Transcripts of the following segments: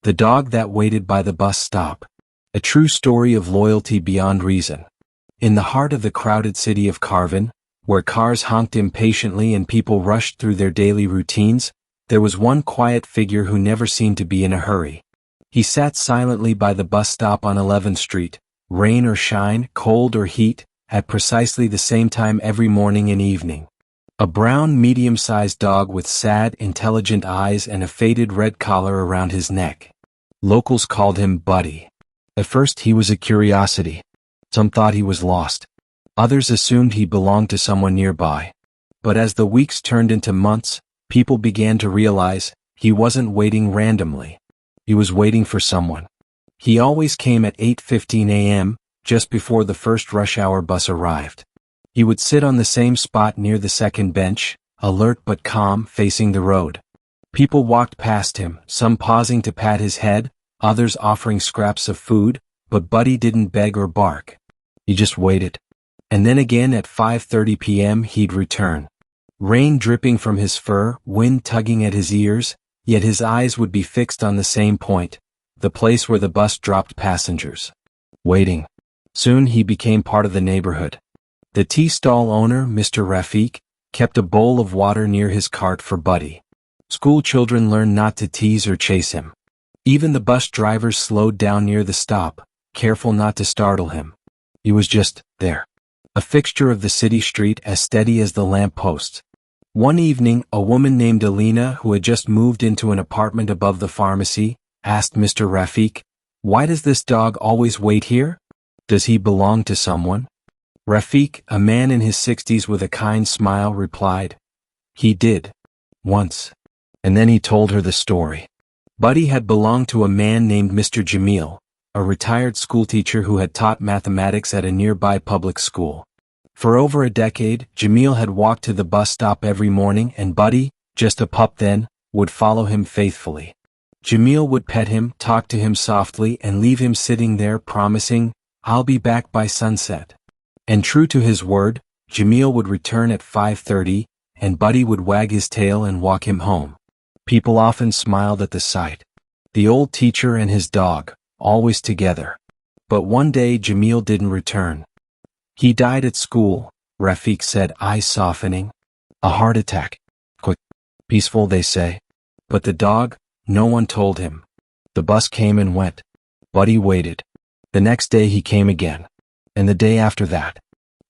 The dog that waited by the bus stop. A true story of loyalty beyond reason. In the heart of the crowded city of Carvin, where cars honked impatiently and people rushed through their daily routines, there was one quiet figure who never seemed to be in a hurry. He sat silently by the bus stop on 11th Street, rain or shine, cold or heat, at precisely the same time every morning and evening. A brown, medium-sized dog with sad, intelligent eyes and a faded red collar around his neck. Locals called him Buddy. At first he was a curiosity. Some thought he was lost. Others assumed he belonged to someone nearby. But as the weeks turned into months, people began to realize he wasn't waiting randomly. He was waiting for someone. He always came at 8:15 a.m., just before the first rush hour bus arrived. He would sit on the same spot near the second bench, alert but calm, facing the road. People walked past him, some pausing to pat his head, others offering scraps of food, but Buddy didn't beg or bark. He just waited. And then again at 5:30 p.m. he'd return. Rain dripping from his fur, wind tugging at his ears, yet his eyes would be fixed on the same point, the place where the bus dropped passengers. Waiting. Soon he became part of the neighborhood. The tea stall owner, Mr. Rafiq, kept a bowl of water near his cart for Buddy. School children learned not to tease or chase him. Even the bus drivers slowed down near the stop, careful not to startle him. He was just there. A fixture of the city street as steady as the lamp posts. One evening, a woman named Alina, who had just moved into an apartment above the pharmacy, asked Mr. Rafiq, "Why does this dog always wait here? Does he belong to someone?" Rafiq, a man in his 60s with a kind smile, replied, "He did. Once." And then he told her the story. Buddy had belonged to a man named Mr. Jamil, a retired schoolteacher who had taught mathematics at a nearby public school. For over a decade, Jamil had walked to the bus stop every morning and Buddy, just a pup then, would follow him faithfully. Jamil would pet him, talk to him softly and leave him sitting there promising, "I'll be back by sunset." And true to his word, Jamil would return at 5:30, and Buddy would wag his tail and walk him home. People often smiled at the sight. The old teacher and his dog, always together. But one day Jamil didn't return. "He died at school," Rafiq said, eyes softening. "A heart attack. Quick. Peaceful, they say." But the dog, no one told him. The bus came and went. Buddy waited. The next day he came again. And the day after that.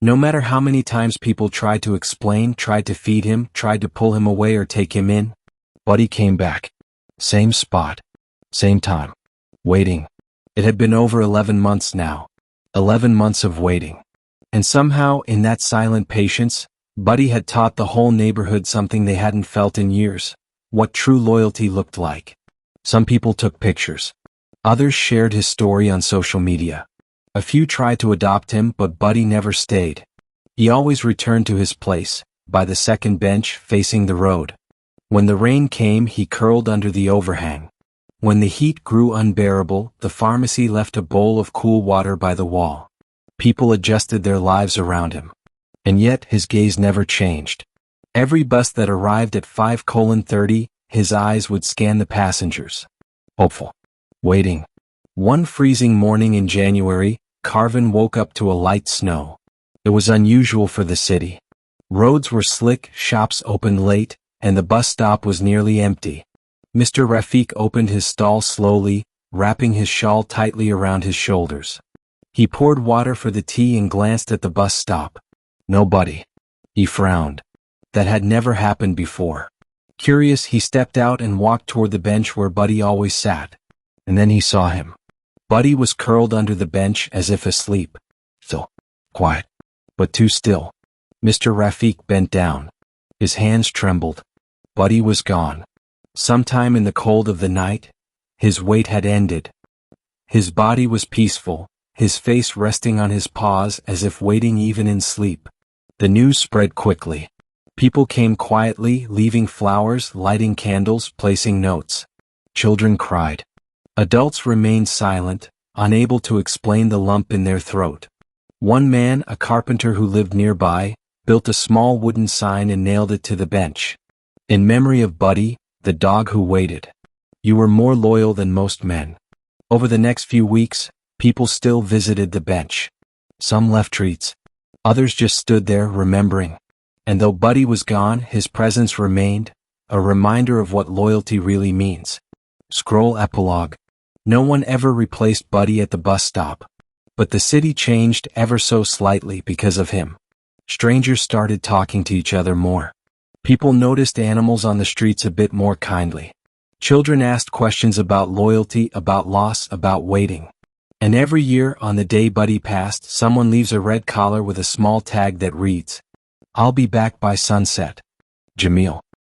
No matter how many times people tried to explain, tried to feed him, tried to pull him away or take him in, Buddy came back. Same spot. Same time. Waiting. It had been over 11 months now. 11 months of waiting. And somehow, in that silent patience, Buddy had taught the whole neighborhood something they hadn't felt in years. What true loyalty looked like. Some people took pictures. Others shared his story on social media. A few tried to adopt him, but Buddy never stayed. He always returned to his place, by the second bench, facing the road. When the rain came, he curled under the overhang. When the heat grew unbearable, the pharmacy left a bowl of cool water by the wall. People adjusted their lives around him. And yet, his gaze never changed. Every bus that arrived at 5:30, his eyes would scan the passengers. Hopeful. Waiting. One freezing morning in January, Carvin woke up to a light snow. It was unusual for the city. Roads were slick, shops opened late, and the bus stop was nearly empty. Mr. Rafiq opened his stall slowly, wrapping his shawl tightly around his shoulders. He poured water for the tea and glanced at the bus stop. Nobody. He frowned. That had never happened before. Curious, he stepped out and walked toward the bench where Buddy always sat. And then he saw him. Buddy was curled under the bench as if asleep. Still. Quiet. But too still. Mr. Rafiq bent down. His hands trembled. Buddy was gone. Sometime in the cold of the night, his wait had ended. His body was peaceful, his face resting on his paws as if waiting even in sleep. The news spread quickly. People came quietly, leaving flowers, lighting candles, placing notes. Children cried. Adults remained silent, unable to explain the lump in their throat. One man, a carpenter who lived nearby, built a small wooden sign and nailed it to the bench. In memory of Buddy, the dog who waited. You were more loyal than most men. Over the next few weeks, people still visited the bench. Some left treats. Others just stood there remembering. And though Buddy was gone, his presence remained, a reminder of what loyalty really means. Scroll epilogue. No one ever replaced Buddy at the bus stop. But the city changed ever so slightly because of him. Strangers started talking to each other more. People noticed animals on the streets a bit more kindly. Children asked questions about loyalty, about loss, about waiting. And every year, on the day Buddy passed, someone leaves a red collar with a small tag that reads, "I'll be back by sunset. Jamil."